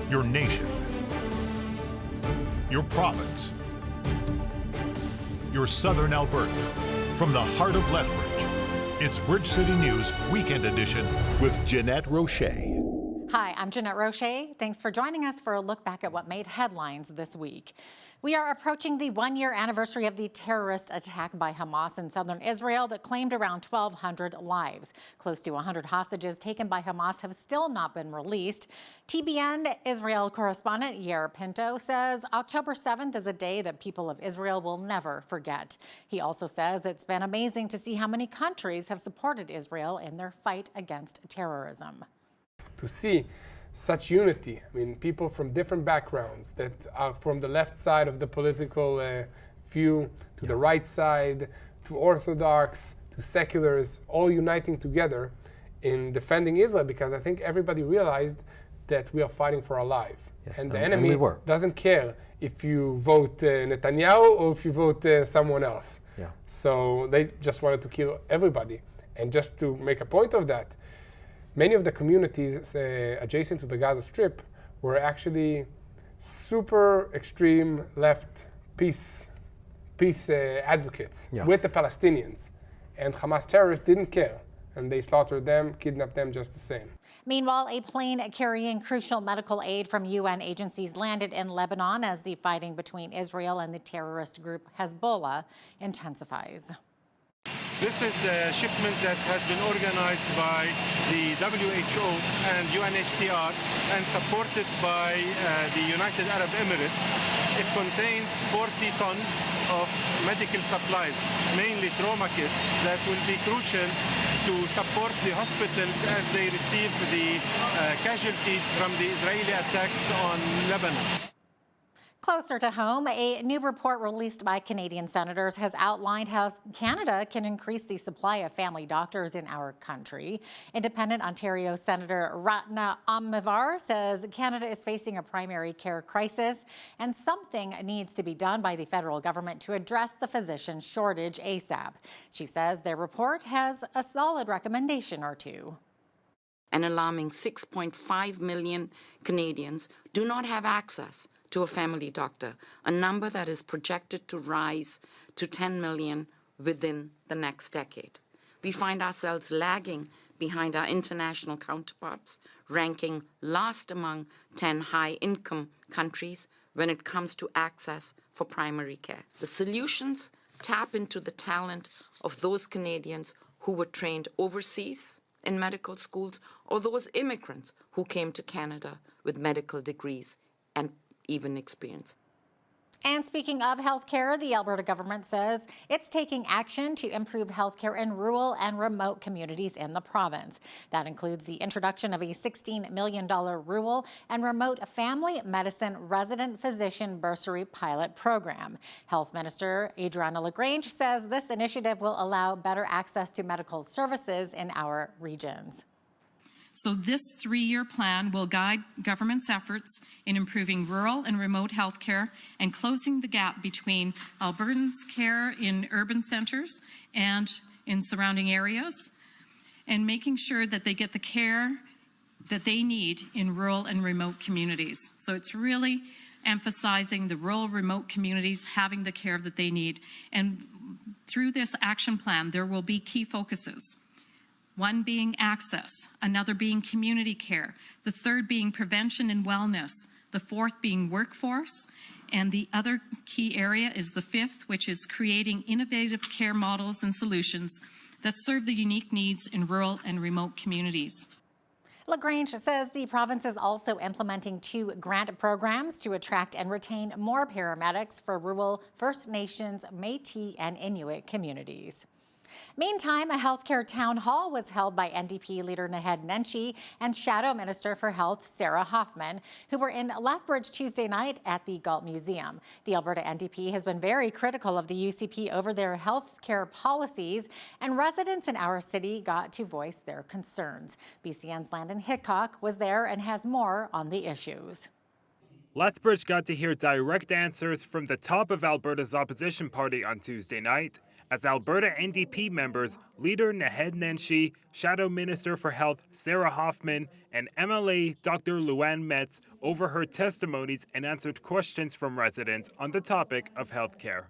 your nation, your province, your southern Alberta. From the heart of Lethbridge, it's Bridge City News Weekend Edition with Jeanette Roche. Hi, I'm Jeanette Roche. Thanks for joining us for a look back at what made headlines this week. We are approaching the one-year anniversary of the terrorist attack by Hamas in southern Israel that claimed around 1,200 lives. Close to 100 hostages taken by Hamas have still not been released. TBN Israel correspondent Yair Pinto says October 7th is a day that people of Israel will never forget. He also says it's been amazing to see how many countries have supported Israel in their fight against terrorism. To see such unity, I mean, people from different backgrounds that are from the left side of the political view to the right side, to Orthodox, to seculars, all uniting together in defending Israel, because I think everybody realized that we are fighting for our life. Yes, and the enemy doesn't care if you vote Netanyahu or if you vote someone else. Yeah. So they just wanted to kill everybody. And just to make a point of that, many of the communities adjacent to the Gaza Strip were actually super extreme left peace advocates with the Palestinians. And Hamas terrorists didn't care. And they slaughtered them, kidnapped them just the same. Meanwhile, a plane carrying crucial medical aid from UN agencies landed in Lebanon as the fighting between Israel and the terrorist group Hezbollah intensifies. This is a shipment that has been organized by the WHO and UNHCR and supported by the United Arab Emirates. It contains 40 tons of medical supplies, mainly trauma kits, that will be crucial to support the hospitals as they receive the casualties from the Israeli attacks on Lebanon. Closer to home, a new report released by Canadian senators has outlined how Canada can increase the supply of family doctors in our country. Independent Ontario Senator Ratna Ammivar says Canada is facing a primary care crisis and something needs to be done by the federal government to address the physician shortage ASAP. She says their report has a solid recommendation or two. An alarming 6.5 million Canadians do not have access to a family doctor, a number that is projected to rise to 10 million within the next decade. We find ourselves lagging behind our international counterparts, ranking last among 10 high-income countries when it comes to access for primary care. The solutions tap into the talent of those Canadians who were trained overseas in medical schools or those immigrants who came to Canada with medical degrees and even experience. And speaking of healthcare, the Alberta government says it's taking action to improve healthcare in rural and remote communities in the province. That includes the introduction of a $16 million rural and remote family medicine resident physician bursary pilot program. Health Minister Adriana LaGrange says this initiative will allow better access to medical services in our regions. So this 3-year plan will guide government's efforts in improving rural and remote health care and closing the gap between Albertans' care in urban centres and in surrounding areas, and making sure that they get the care that they need in rural and remote communities. So it's really emphasizing the rural, remote communities having the care that they need. And through this action plan, there will be key focuses. One being access, another being community care, the third being prevention and wellness, the fourth being workforce, and the other key area is the fifth, which is creating innovative care models and solutions that serve the unique needs in rural and remote communities. LaGrange says the province is also implementing 2 grant programs to attract and retain more paramedics for rural First Nations, Métis, and Inuit communities. Meantime, a healthcare town hall was held by NDP leader Naheed Nenshi and Shadow Minister for Health Sarah Hoffman, who were in Lethbridge Tuesday night at the Galt Museum. The Alberta NDP has been very critical of the UCP over their healthcare policies, and residents in our city got to voice their concerns. BCN's Landon Hickok was there and has more on the issues. Lethbridge got to hear direct answers from the top of Alberta's opposition party on Tuesday night, as Alberta NDP members, Leader Naheed Nenshi, Shadow Minister for Health Sarah Hoffman, and MLA Dr. Luann Metz overheard testimonies and answered questions from residents on the topic of healthcare.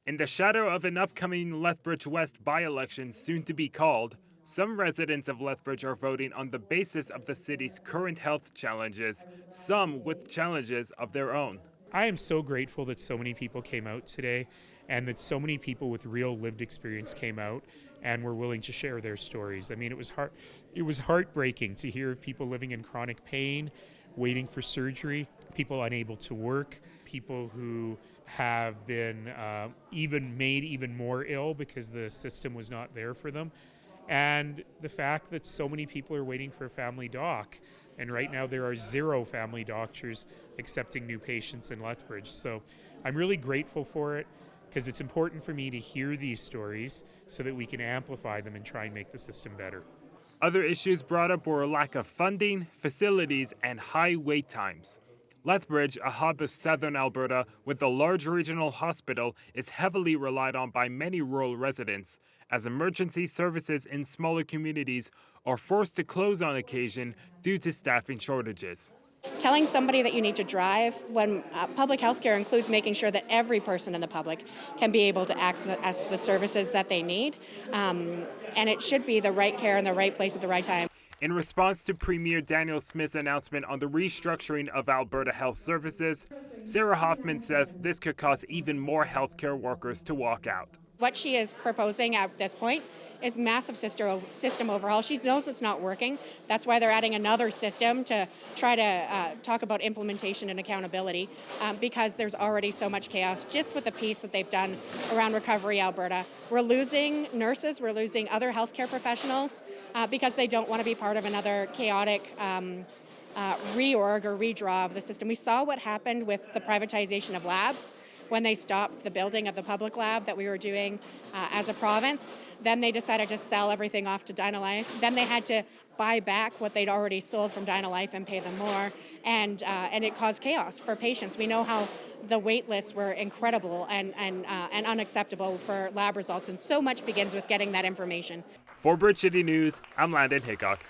In the shadow of an upcoming Lethbridge West by-election soon to be called, some residents of Lethbridge are voting on the basis of the city's current health challenges, some with challenges of their own. I am so grateful that so many people came out today and that so many people with real lived experience came out and were willing to share their stories. I mean, it was heartbreaking to hear of people living in chronic pain, waiting for surgery, people unable to work, people who have been made even more ill because the system was not there for them. And the fact that so many people are waiting for a family doc. And right now there are 0 family doctors accepting new patients in Lethbridge. So I'm really grateful for it because it's important for me to hear these stories so that we can amplify them and try and make the system better. Other issues brought up were a lack of funding, facilities, and high wait times. Lethbridge, a hub of southern Alberta with a large regional hospital, is heavily relied on by many rural residents, as emergency services in smaller communities are forced to close on occasion due to staffing shortages. Telling somebody that you need to drive when public health care includes making sure that every person in the public can be able to access the services that they need, and it should be the right care in the right place at the right time. In response to Premier Daniel Smith's announcement on the restructuring of Alberta Health Services, Sarah Hoffman says this could cause even more healthcare workers to walk out. What she is proposing at this point is massive system overhaul. She knows it's not working. That's why they're adding another system to try to talk about implementation and accountability, because there's already so much chaos just with the piece that they've done around Recovery Alberta. We're losing nurses, we're losing other healthcare professionals because they don't want to be part of another chaotic reorg or redraw of the system. We saw what happened with the privatization of labs when they stopped the building of the public lab that we were doing as a province. Then they decided to sell everything off to Dynalife. Then they had to buy back what they'd already sold from Dynalife and pay them more, and it caused chaos for patients. We know how the wait lists were incredible and unacceptable for lab results, and so much begins with getting that information. For Bridge City News, I'm Landon Hickok.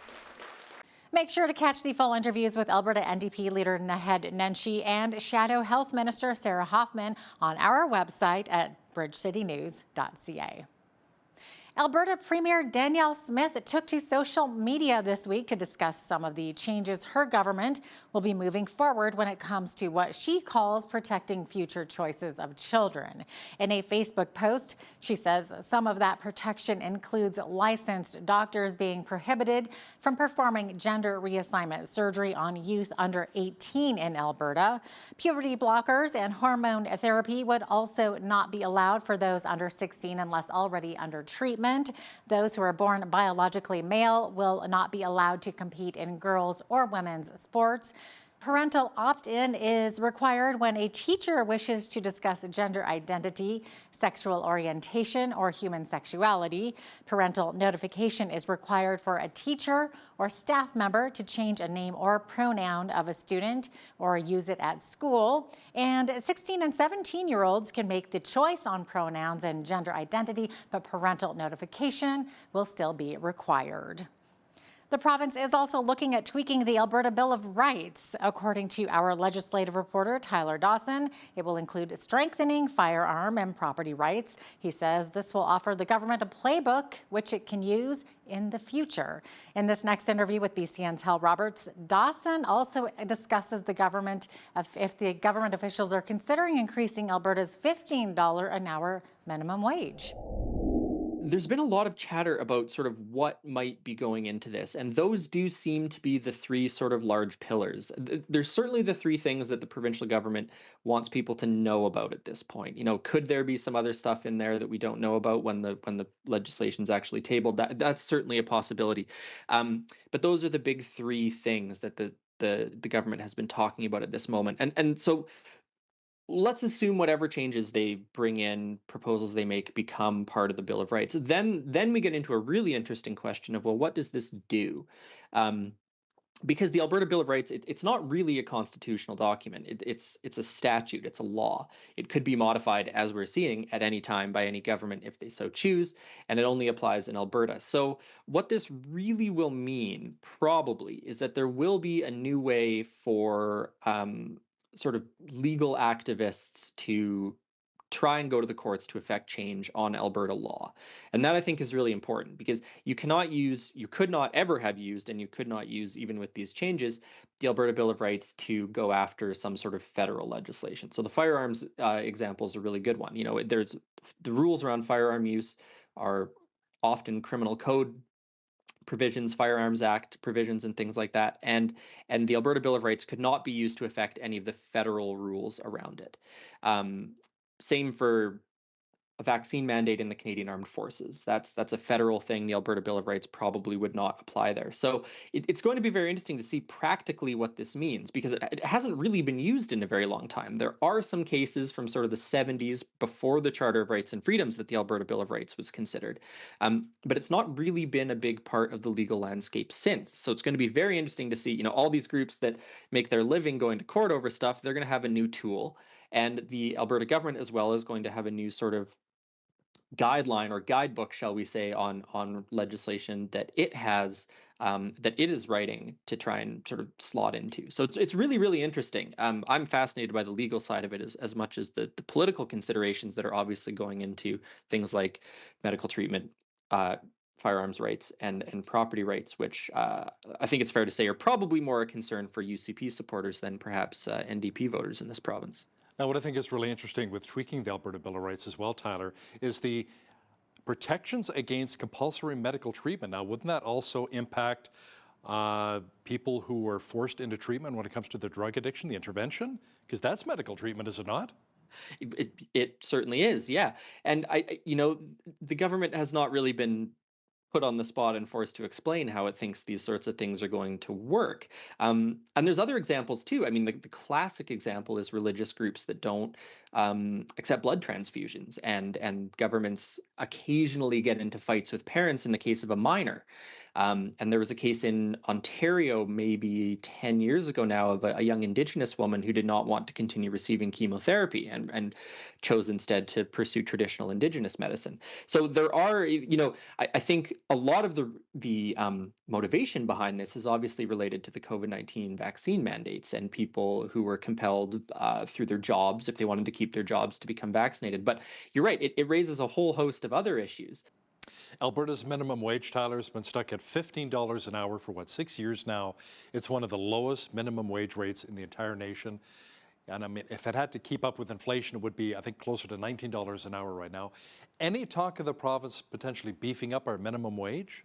Make sure to catch the full interviews with Alberta NDP leader Naheed Nenshi and Shadow Health Minister Sarah Hoffman on our website at bridgecitynews.ca. Alberta Premier Danielle Smith took to social media this week to discuss some of the changes her government will be moving forward when it comes to what she calls protecting future choices of children. In a Facebook post, she says some of that protection includes licensed doctors being prohibited from performing gender reassignment surgery on youth under 18 in Alberta. Puberty blockers and hormone therapy would also not be allowed for those under 16 unless already under treatment. Those who are born biologically male will not be allowed to compete in girls' or women's sports. Parental opt-in is required when a teacher wishes to discuss gender identity, sexual orientation, or human sexuality. Parental notification is required for a teacher or staff member to change a name or pronoun of a student or use it at school. And 16 and 17-year-olds can make the choice on pronouns and gender identity, but parental notification will still be required. The province is also looking at tweaking the Alberta Bill of Rights. According to our legislative reporter, Tyler Dawson, it will include strengthening firearm and property rights. He says this will offer the government a playbook which it can use in the future. In this next interview with BCN's Hal Roberts, Dawson also discusses if the government officials are considering increasing Alberta's $15 an hour minimum wage. There's been a lot of chatter about sort of what might be going into this, and those do seem to be the three sort of large pillars. There's certainly the three things that the provincial government wants people to know about at this point. You know, could there be some other stuff in there that we don't know about when the legislation's actually tabled? That's certainly a possibility. But those are the big three things that the government has been talking about at this moment. And so let's assume whatever changes they bring in, proposals they make, become part of the Bill of Rights. Then we get into a really interesting question of, well, what does this do? because the Alberta Bill of Rights, it's not really a constitutional document. It's a statute. It's a law. It could be modified, as we're seeing, at any time by any government if they so choose, and it only applies in Alberta. So what this really will mean, probably, is that there will be a new way for sort of legal activists to try and go to the courts to effect change on Alberta law. And that, I think, is really important, because you could not ever have used, and you could not use even with these changes, the Alberta Bill of Rights to go after some sort of federal legislation. So the firearms example is a really good one. There's the rules around firearm use are often criminal code provisions, Firearms Act provisions, and things like that. And the Alberta Bill of Rights could not be used to affect any of the federal rules around it. Same for a vaccine mandate in the Canadian Armed Forces. That's a federal thing. The Alberta Bill of Rights probably would not apply there. So it's going to be very interesting to see practically what this means, because it hasn't really been used in a very long time. There are some cases from sort of the 70s, before the Charter of Rights and Freedoms, that the Alberta Bill of Rights was considered. But it's not really been a big part of the legal landscape since. So it's going to be very interesting to see, all these groups that make their living going to court over stuff, they're going to have a new tool. And the Alberta government as well is going to have a new sort of guideline or guidebook, shall we say, on legislation that it has, that it is writing to try and sort of slot into. So it's really, really interesting. I'm fascinated by the legal side of it as much as the political considerations that are obviously going into things like medical treatment, firearms rights, and property rights, which I think it's fair to say are probably more a concern for UCP supporters than perhaps NDP voters in this province. Now, what I think is really interesting with tweaking the Alberta Bill of Rights as well, Tyler, is the protections against compulsory medical treatment. Now, wouldn't that also impact people who are forced into treatment when it comes to their drug addiction, the intervention? Because that's medical treatment, is it not? It certainly is, yeah. And the government has not really been put on the spot and forced to explain how it thinks these sorts of things are going to work. And there's other examples too. I mean, the classic example is religious groups that don't accept blood transfusions, and governments occasionally get into fights with parents in the case of a minor. And there was a case in Ontario maybe 10 years ago now of a young Indigenous woman who did not want to continue receiving chemotherapy and chose instead to pursue traditional Indigenous medicine. So there are, I think a lot of the motivation behind this is obviously related to the COVID-19 vaccine mandates and people who were compelled through their jobs, if they wanted to keep their jobs, to become vaccinated. But you're right, it raises a whole host of other issues. Alberta's minimum wage, Tyler, has been stuck at $15 an hour for 6 years now. It's one of the lowest minimum wage rates in the entire nation. And I mean, if it had to keep up with inflation, it would be, I think, closer to $19 an hour right now. Any talk of the province potentially beefing up our minimum wage?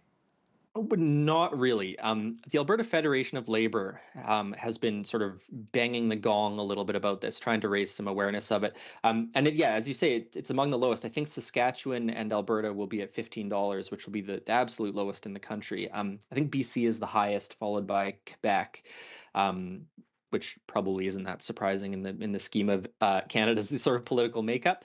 Oh, but not really. The Alberta Federation of Labor has been sort of banging the gong a little bit about this, trying to raise some awareness of it. As you say, it's among the lowest. I think Saskatchewan and Alberta will be at $15, which will be the absolute lowest in the country. I think BC is the highest, followed by Quebec, which probably isn't that surprising in the scheme of Canada's sort of political makeup.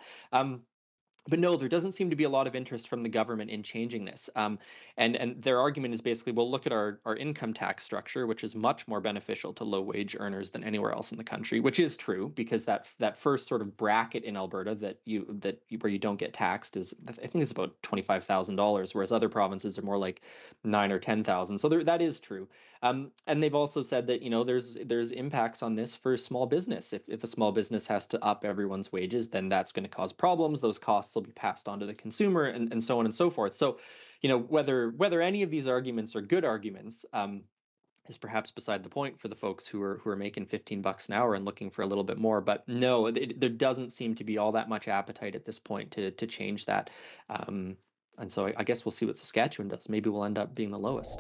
But no, there doesn't seem to be a lot of interest from the government in changing this. And their argument is basically, well, look at our income tax structure, which is much more beneficial to low-wage earners than anywhere else in the country, which is true, because that first sort of bracket in Alberta where you don't get taxed is, I think it's about $25,000, whereas other provinces are more like $9,000 or $10,000. So that is true. And they've also said that there's impacts on this for small business. If a small business has to up everyone's wages, then that's going to cause problems. Those costs will be passed on to the consumer, and so on and so forth. So, whether any of these arguments are good arguments is perhaps beside the point for the folks who are making $15 an hour and looking for a little bit more. But no, there doesn't seem to be all that much appetite at this point to change that. And so I guess we'll see what Saskatchewan does. Maybe we'll end up being the lowest.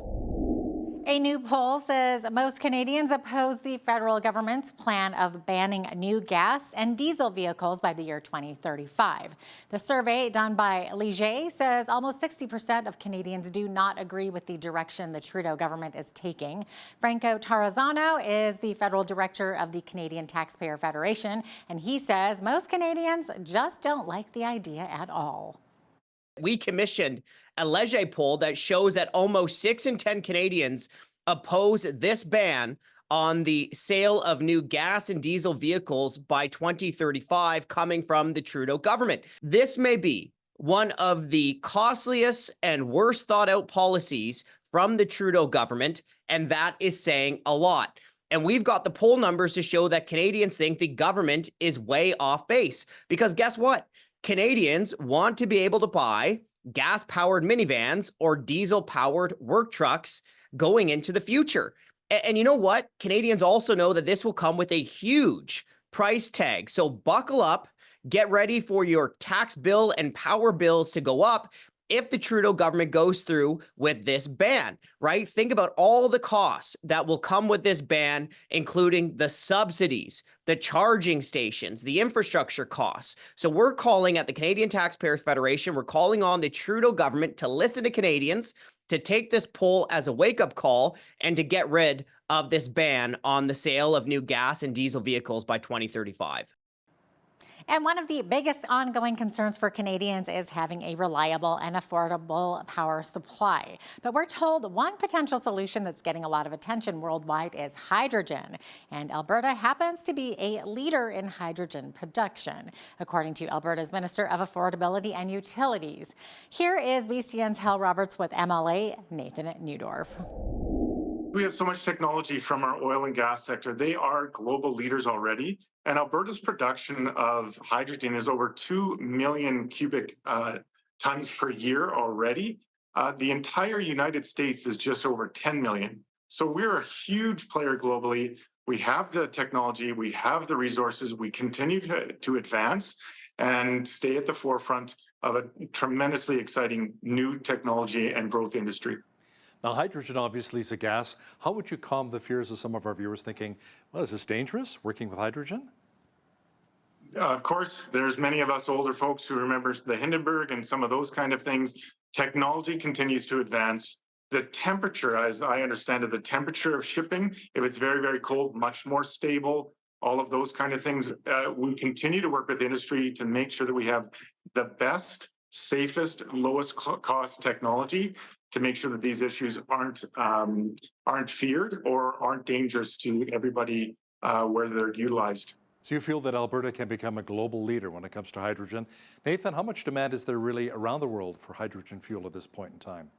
A new poll says most Canadians oppose the federal government's plan of banning new gas and diesel vehicles by the year 2035. The survey done by Leger says almost 60% of Canadians do not agree with the direction the Trudeau government is taking. Franco Tarazano is the federal director of the Canadian Taxpayer Federation, and he says most Canadians just don't like the idea at all. We commissioned a Leger poll that shows that almost 6 in 10 Canadians oppose this ban on the sale of new gas and diesel vehicles by 2035 coming from the Trudeau government. This may be one of the costliest and worst thought out policies from the Trudeau government, and that is saying a lot. And we've got the poll numbers to show that Canadians think the government is way off base. Because guess what? Canadians want to be able to buy gas-powered minivans or diesel-powered work trucks going into the future. And you know what? Canadians also know that this will come with a huge price tag. So buckle up, get ready for your tax bill and power bills to go up if the Trudeau government goes through with this ban, right? Think about all the costs that will come with this ban, including the subsidies, the charging stations, the infrastructure costs. So we're calling at the Canadian Taxpayers Federation, we're calling on the Trudeau government to listen to Canadians, to take this poll as a wake-up call, and to get rid of this ban on the sale of new gas and diesel vehicles by 2035. And one of the biggest ongoing concerns for Canadians is having a reliable and affordable power supply. But we're told one potential solution that's getting a lot of attention worldwide is hydrogen. And Alberta happens to be a leader in hydrogen production, according to Alberta's Minister of Affordability and Utilities. Here is BCN's Hal Roberts with MLA Nathan Newdorf. We have so much technology from our oil and gas sector. They are global leaders already. And Alberta's production of hydrogen is over 2 million cubic tons per year already. The entire United States is just over 10 million. So we're a huge player globally. We have the technology, we have the resources, we continue to advance and stay at the forefront of a tremendously exciting new technology and growth industry. Now, hydrogen obviously is a gas. How would you calm the fears of some of our viewers thinking, well, is this dangerous, working with hydrogen? Of course, there's many of us older folks who remember the Hindenburg and some of those kind of things. Technology continues to advance. The temperature, as I understand it, the temperature of shipping, if it's very, very cold, much more stable, all of those kind of things. We continue to work with industry to make sure that we have the best, safest, lowest cost technology to make sure that these issues aren't feared or aren't dangerous to everybody where they're utilized. So you feel that Alberta can become a global leader when it comes to hydrogen. Nathan, how much demand is there really around the world for hydrogen fuel at this point in time?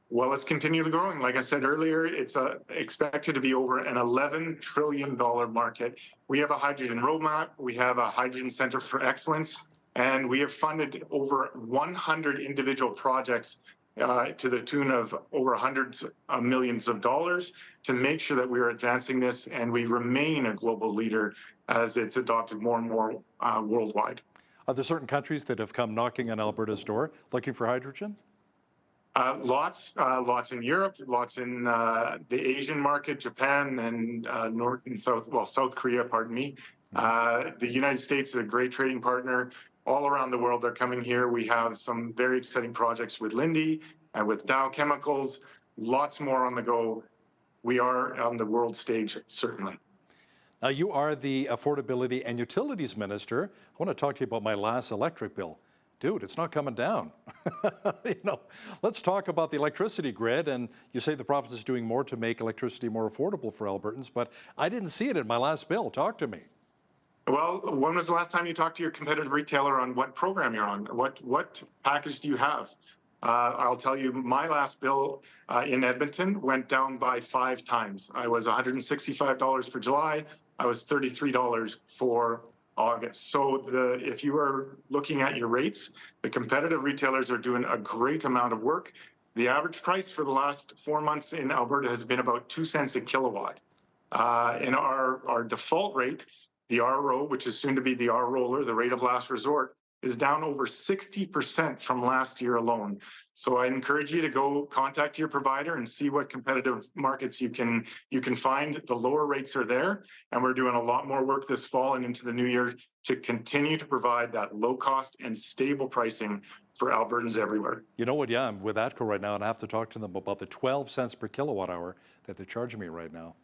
Well, it's continually growing. Like I said earlier, it's expected to be over an $11 trillion market. We have a hydrogen roadmap. We have a hydrogen center for excellence, and we have funded over 100 individual projects to the tune of over hundreds of millions of dollars to make sure that we are advancing this and we remain a global leader as it's adopted more and more worldwide. Are there certain countries that have come knocking on Alberta's door looking for hydrogen? Lots in Europe, lots in the Asian market, Japan, and South Korea, pardon me. The United States is a great trading partner. All around the world, they're coming here. We have some very exciting projects with Linde and with Dow Chemicals, lots more on the go. We are on the world stage, certainly. Now, you are the Affordability and Utilities Minister. I want to talk to you about my last electric bill. Dude, it's not coming down. Let's talk about the electricity grid. And you say the province is doing more to make electricity more affordable for Albertans, but I didn't see it in my last bill. Talk to me. Well, when was the last time you talked to your competitive retailer on what program you're on? What package do you have? I'll tell you, my last bill in Edmonton went down by 5 times. I was $165 for July. I was $33 for August. So if you are looking at your rates, the competitive retailers are doing a great amount of work. The average price for the last 4 months in Alberta has been about 2 cents a kilowatt. In our default rate, the RRO, which is soon to be the R-roller, the rate of last resort, is down over 60% from last year alone. So I encourage you to go contact your provider and see what competitive markets you can find. The lower rates are there, and we're doing a lot more work this fall and into the new year to continue to provide that low cost and stable pricing for Albertans everywhere. You know what? Yeah, I'm with ATCO right now, and I have to talk to them about the 12 cents per kilowatt hour that they're charging me right now.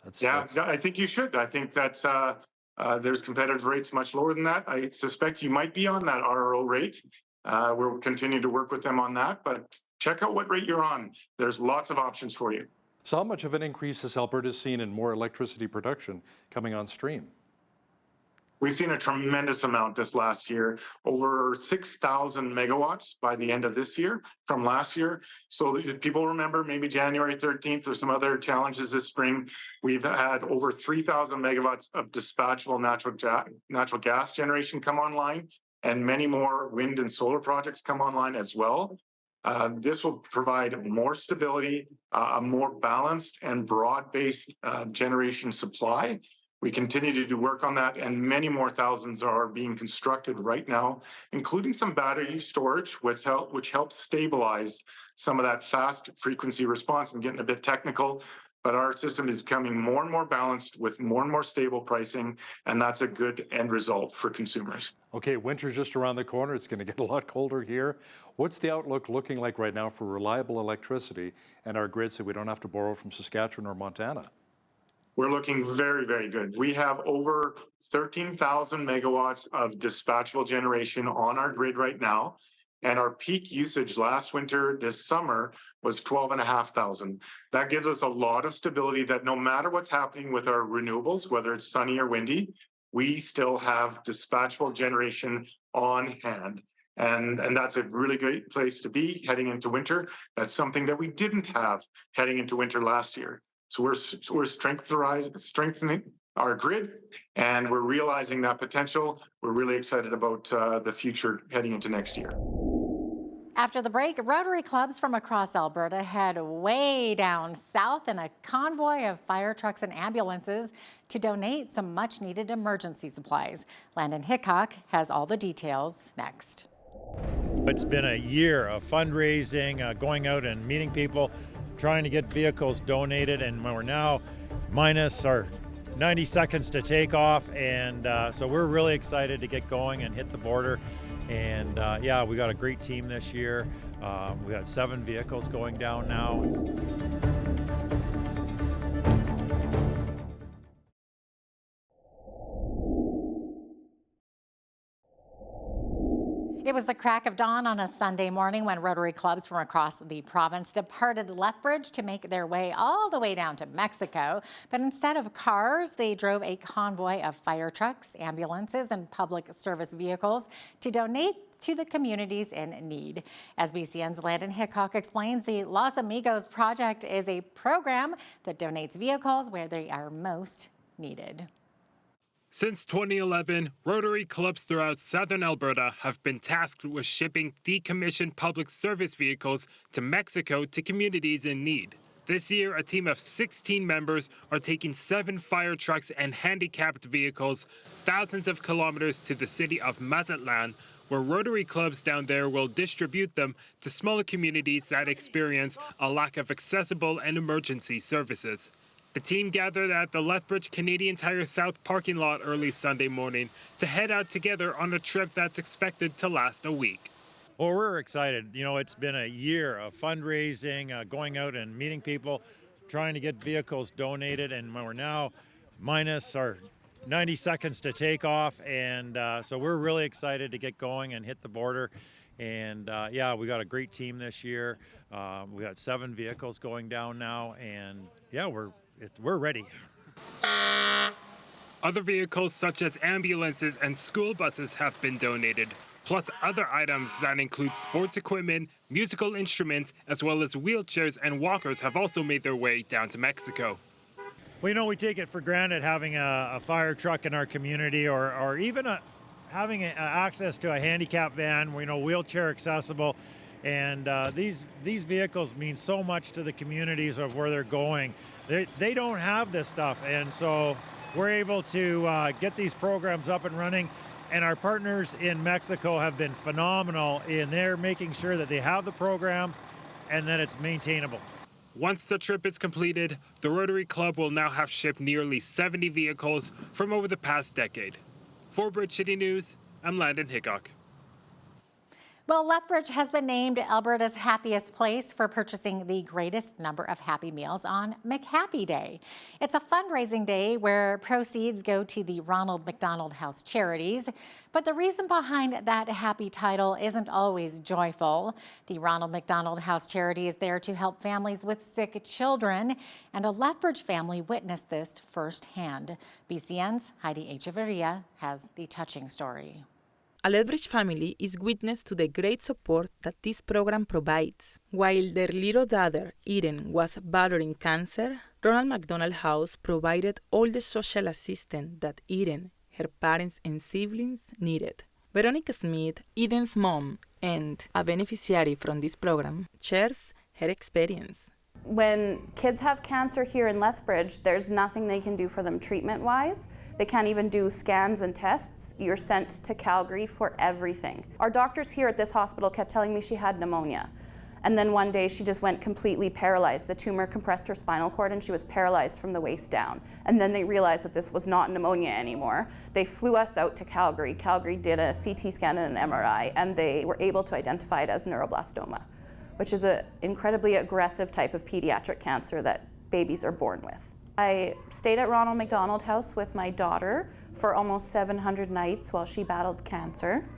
I think you should. I think that there's competitive rates much lower than that. I suspect you might be on that RRO rate. We'll continue to work with them on that, but check out what rate you're on. There's lots of options for you. So how much of an increase has Alberta seen in more electricity production coming on stream? We've seen a tremendous amount this last year, over 6,000 megawatts by the end of this year from last year. So people remember maybe January 13th or some other challenges this spring. We've had over 3,000 megawatts of dispatchable natural gas generation come online, and many more wind and solar projects come online as well. This will provide more stability, a more balanced and broad-based generation supply. We continue to do work on that, and many more thousands are being constructed right now, including some battery storage, which helps stabilize some of that fast frequency response. I'm getting a bit technical, but our system is becoming more and more balanced with more and more stable pricing, and that's a good end result for consumers. Okay, winter's just around the corner. It's going to get a lot colder here. What's the outlook looking like right now for reliable electricity and our grid so we don't have to borrow from Saskatchewan or Montana? We're looking very, very good. We have over 13,000 megawatts of dispatchable generation on our grid right now. And our peak usage last winter, this summer, was 12,500. That gives us a lot of stability that no matter what's happening with our renewables, whether it's sunny or windy, we still have dispatchable generation on hand. And that's a really great place to be heading into winter. That's something that we didn't have heading into winter last year. So we're strengthening our grid, and we're realizing that potential. We're really excited about the future heading into next year. After the break, Rotary clubs from across Alberta head way down south in a convoy of fire trucks and ambulances to donate some much-needed emergency supplies. Landon Hickok has all the details next. It's been a year of fundraising, going out and meeting people, trying to get vehicles donated, and we're now minus our 90 seconds to take off, and so we're really excited to get going and hit the border. And yeah, we got a great team this year. We got 7 vehicles going down now. It was the crack of dawn on a Sunday morning when Rotary clubs from across the province departed Lethbridge to make their way all the way down to Mexico. But instead of cars, they drove a convoy of fire trucks, ambulances, and public service vehicles to donate to the communities in need. As BCN's Landon Hickok explains, the Los Amigos project is a program that donates vehicles where they are most needed. Since 2011, Rotary clubs throughout southern Alberta have been tasked with shipping decommissioned public service vehicles to Mexico to communities in need. This year, a team of 16 members are taking 7 fire trucks and handicapped vehicles thousands of kilometers to the city of Mazatlan, where Rotary clubs down there will distribute them to smaller communities that experience a lack of accessible and emergency services. The team gathered at the Lethbridge Canadian Tire South parking lot early Sunday morning to head out together on a trip that's expected to last a week. Well, we're excited. You know, it's been a year of fundraising, going out and meeting people, trying to get vehicles donated, and we're now minus our 90 seconds to take off, and so we're really excited to get going and hit the border. And yeah, we got a great team this year. We got 7 vehicles going down now, and yeah, we're ready. Other vehicles such as ambulances and school buses have been donated, plus other items that include sports equipment, musical instruments, as well as wheelchairs and walkers have also made their way down to Mexico. Well, you know, we take it for granted having a fire truck in our community, or even having access to a handicap van, you know, wheelchair accessible. And these vehicles mean so much to the communities of where they're going. They don't have this stuff, and so we're able to get these programs up and running. And our partners in Mexico have been phenomenal in their making sure that they have the program and that it's maintainable. Once the trip is completed, the Rotary Club will now have shipped nearly 70 vehicles from over the past decade. For Bridge City News, I'm Landon Hickok. Well, Lethbridge has been named Alberta's happiest place for purchasing the greatest number of Happy Meals on McHappy Day. It's a fundraising day where proceeds go to the Ronald McDonald House Charities. But the reason behind that happy title isn't always joyful. The Ronald McDonald House Charity is there to help families with sick children, and a Lethbridge family witnessed this firsthand. BCN's Heidi Echeverria has the touching story. A Lethbridge family is witness to the great support that this program provides. While their little daughter, Eden, was battling cancer, Ronald McDonald House provided all the social assistance that Eden, her parents, and siblings needed. Veronica Smith, Eden's mom and a beneficiary from this program, shares her experience. When kids have cancer here in Lethbridge, there's nothing they can do for them treatment-wise. They can't even do scans and tests. You're sent to Calgary for everything. Our doctors here at this hospital kept telling me she had pneumonia. And then one day she just went completely paralyzed. The tumor compressed her spinal cord and she was paralyzed from the waist down. And then they realized that this was not pneumonia anymore. They flew us out to Calgary. Calgary did a CT scan and an MRI, and they were able to identify it as neuroblastoma, which is an incredibly aggressive type of pediatric cancer that babies are born with. I stayed at Ronald McDonald House with my daughter for almost 700 nights while she battled cancer.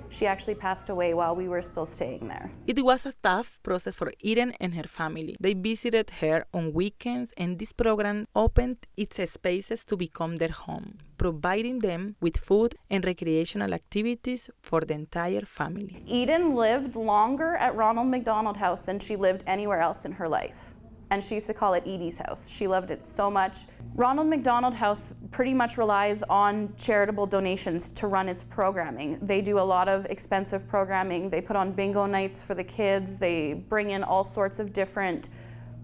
She actually passed away while we were still staying there. It was a tough process for Eden and her family. They visited her on weekends, and this program opened its spaces to become their home, providing them with food and recreational activities for the entire family. Eden lived longer at Ronald McDonald House than she lived anywhere else in her life. And she used to call it Edie's house. She loved it so much. Ronald McDonald House pretty much relies on charitable donations to run its programming. They do a lot of expensive programming. They put on bingo nights for the kids. They bring in all sorts of different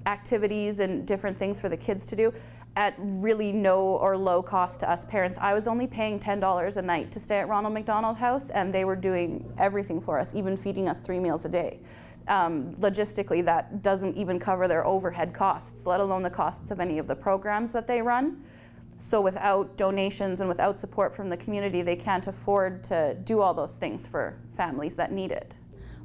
activities and different things for the kids to do at really no or low cost to us parents. I was only paying $10 a night to stay at Ronald McDonald House, and they were doing everything for us, even feeding us 3 meals a day. Logistically, that doesn't even cover their overhead costs, let alone the costs of any of the programs that they run. So without donations and without support from the community, they can't afford to do all those things for families that need it.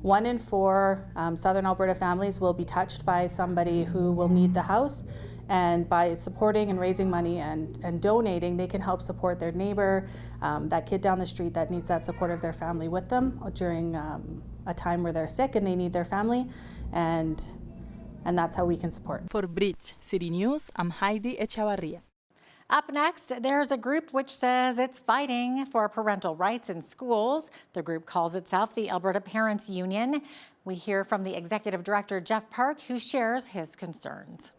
1 in 4 Southern Alberta families will be touched by somebody who will need the house, and by supporting and raising money and donating, they can help support their neighbor, that kid down the street that needs that support of their family with them during a time where they're sick and they need their family, and that's how we can support. For Bridge City News, I'm Heidi Echevarria. Up next, there's a group which says it's fighting for parental rights in schools. The group calls itself the Alberta Parents Union. We hear from the Executive Director, Jeff Park, who shares his concerns.